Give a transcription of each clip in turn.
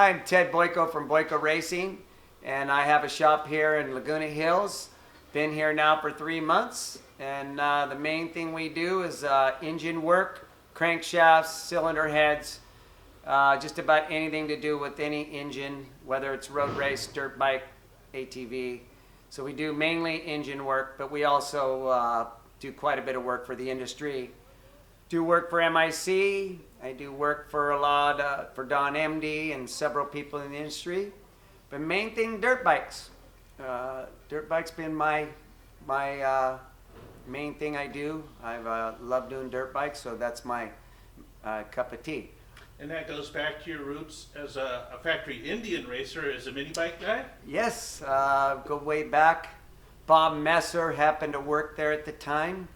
I'm Ted Boyko from Boyko Racing, and I have a shop here in Laguna Hills. Been here now for 3 months, and the main thing we do is engine work, crankshafts, cylinder heads, just about anything to do with any engine, whether it's road race, dirt bike, ATV. So we do mainly engine work, but we also do quite a bit of work for the industry. Do work for MIC. I do work for a lot for Don MD and several people in the industry. But main thing, dirt bikes. Dirt bikes been my main thing I do. I've loved doing dirt bikes, so that's my cup of tea. And that goes back to your roots as a factory Indian racer, as a mini bike guy? Yes, go way back. Bob Messer happened to work there at the time.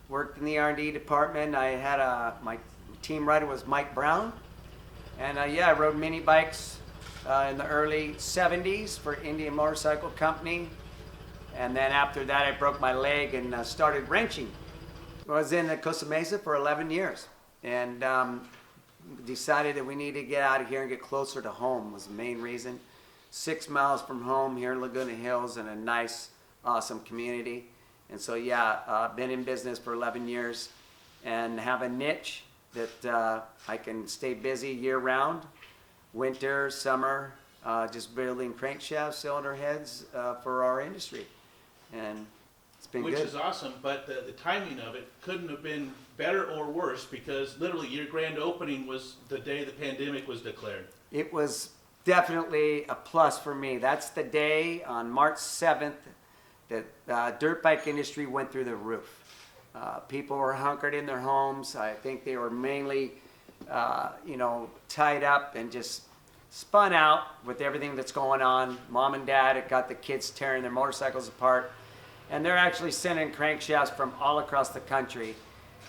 Worked in the R&D department. I had my team rider was Mike Brown. And yeah, I rode mini bikes in the early 70s for Indian Motorcycle Company. And then after that, I broke my leg and started wrenching. I was in the Costa Mesa for 11 years. And decided that we needed to get out of here and get closer to home was the main reason. 6 miles from home here in Laguna Hills in a nice, awesome community. And so yeah, I've been in business for 11 years and have a niche that I can stay busy year round, winter, summer, just building crankshafts, cylinder heads for our industry. And it's been good. Which is awesome, but the timing of it couldn't have been better or worse, because literally your grand opening was the day the pandemic was declared. It was definitely a plus for me. That's the day on March 7th that dirt bike industry went through the roof. People were hunkered in their homes. I think they were mainly, tied up and just spun out with everything that's going on. Mom and dad had got the kids tearing their motorcycles apart, and they're actually sending crankshafts from all across the country,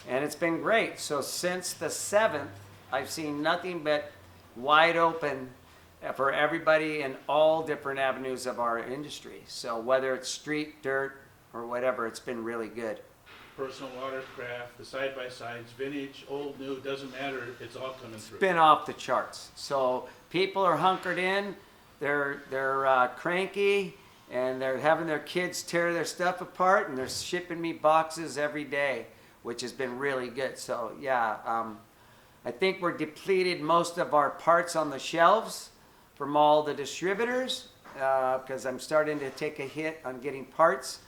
and it's been great. So since the 7th, I've seen nothing but wide open for everybody in all different avenues of our industry. So whether it's street, dirt, or whatever, it's been really good. Personal watercraft, the side-by-sides, vintage, old, new, doesn't matter, it's all coming through. It's been off the charts. So people are hunkered in, they're cranky, and they're having their kids tear their stuff apart, and they're shipping me boxes every day, which has been really good. So yeah, I think we're depleted most of our parts on the shelves from all the distributors, because I'm starting to take a hit on getting parts,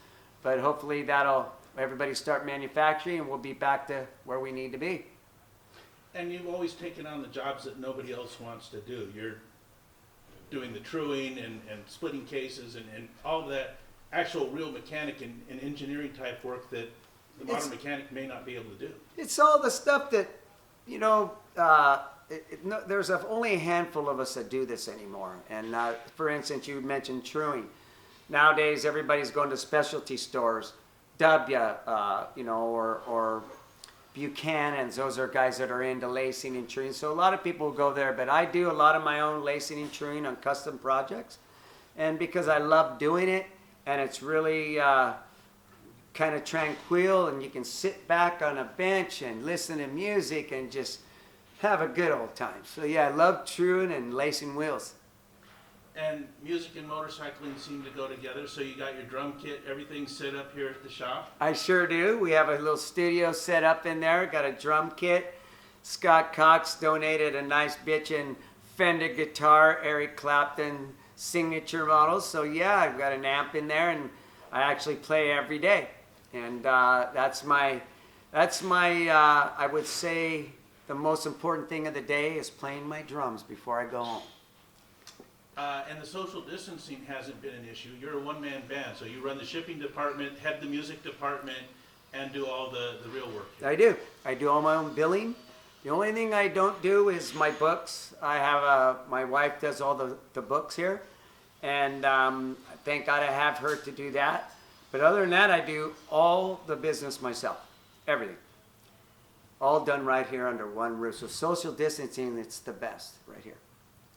but hopefully that'll everybody start manufacturing and we'll be back to where we need to be. And you've always taken on the jobs that nobody else wants to do. You're doing the truing and splitting cases and all of that actual real mechanic and engineering type work that the modern mechanic may not be able to do. It's all the stuff that, there's only a handful of us that do this anymore. And for instance, you mentioned truing. Nowadays, everybody's going to specialty stores, or Buchanan's. Those are guys that are into lacing and truing. So a lot of people go there, but I do a lot of my own lacing and truing on custom projects. And because I love doing it, and it's really kind of tranquil, and you can sit back on a bench and listen to music and just have a good old time. So yeah, I love truing and lacing wheels. And music and motorcycling seem to go together, so you got your drum kit, everything set up here at the shop? I sure do. We have a little studio set up in there, got a drum kit. Scott Cox donated a nice bitchin' Fender guitar, Eric Clapton signature model. So yeah, I've got an amp in there, and I actually play every day. And that's my I would say the most important thing of the day is playing my drums before I go home. And the social distancing hasn't been an issue. You're a one-man band, so you run the shipping department, head the music department, and do all the real work here. I do. I do all my own billing. The only thing I don't do is my books. I have my wife does all the books here, and thank God I have her to do that. But other than that, I do all the business myself, everything. All done right here under one roof. So social distancing, it's the best right here.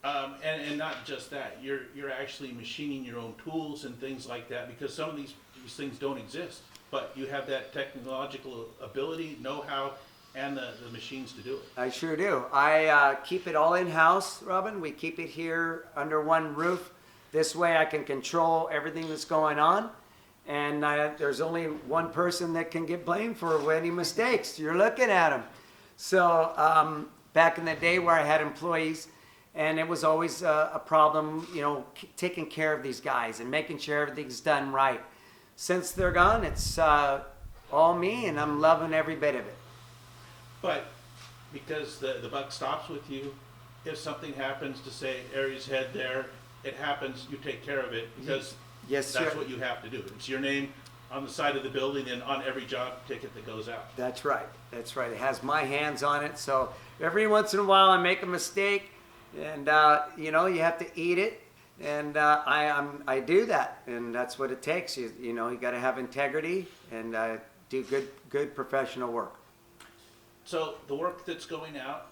And not just that, you're actually machining your own tools and things like that, because some of these things don't exist, but you have that technological ability, know-how, and the machines to do it. I sure do. I keep it all in-house, Robin. We keep it here under one roof. This way I can control everything that's going on. And there's only one person that can get blamed for any mistakes. You're looking at them. So back in the day where I had employees, and it was always a problem, you know, taking care of these guys and making sure everything's done right. Since they're gone, it's all me, and I'm loving every bit of it. But because the buck stops with you, if something happens to say Aries head there, it happens, you take care of it because Yes, that's sir. what you have to do. It's your name on the side of the building and on every job ticket that goes out. That's right. That's right. It has my hands on it. So every once in a while I make a mistake, and you know, you have to eat it. And I do that, and that's what it takes. You know, you got to have integrity and do good professional work. So the work that's going out,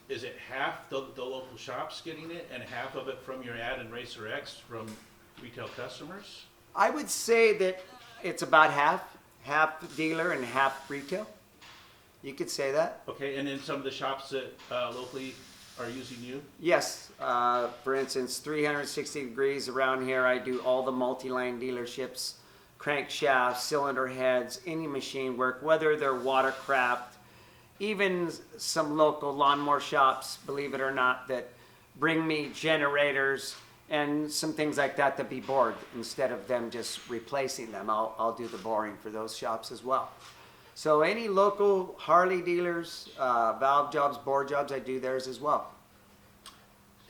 is it half the local shops getting it and half of it from your ad and Racer X from retail customers? I would say that it's about half dealer and half retail. You could say that. Okay, and then some of the shops that locally are using you? Yes. For instance, 360 degrees around here, I do all the multi-line dealerships, crankshafts, cylinder heads, any machine work, whether they're watercraft, even some local lawnmower shops, believe it or not, that bring me generators and some things like that to be bored instead of them just replacing them. I'll do the boring for those shops as well. So any local Harley dealers, valve jobs, bore jobs, I do theirs as well.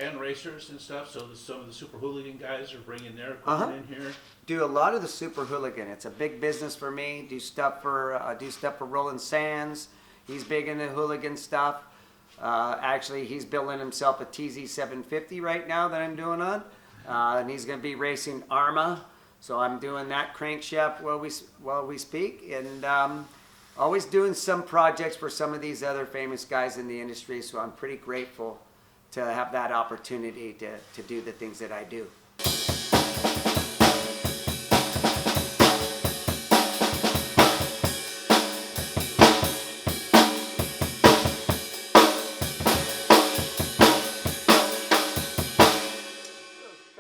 And racers and stuff, so some of the super hooligan guys are bringing their equipment in here. Do a lot of the super hooligan. It's a big business for me. Do stuff for Roland Sands. He's big into hooligan stuff. Actually, he's building himself a TZ 750 right now that I'm doing on, and he's going to be racing Arma. So I'm doing that crankshaft while we speak, and always doing some projects for some of these other famous guys in the industry. So I'm pretty grateful to have that opportunity to do the things that I do.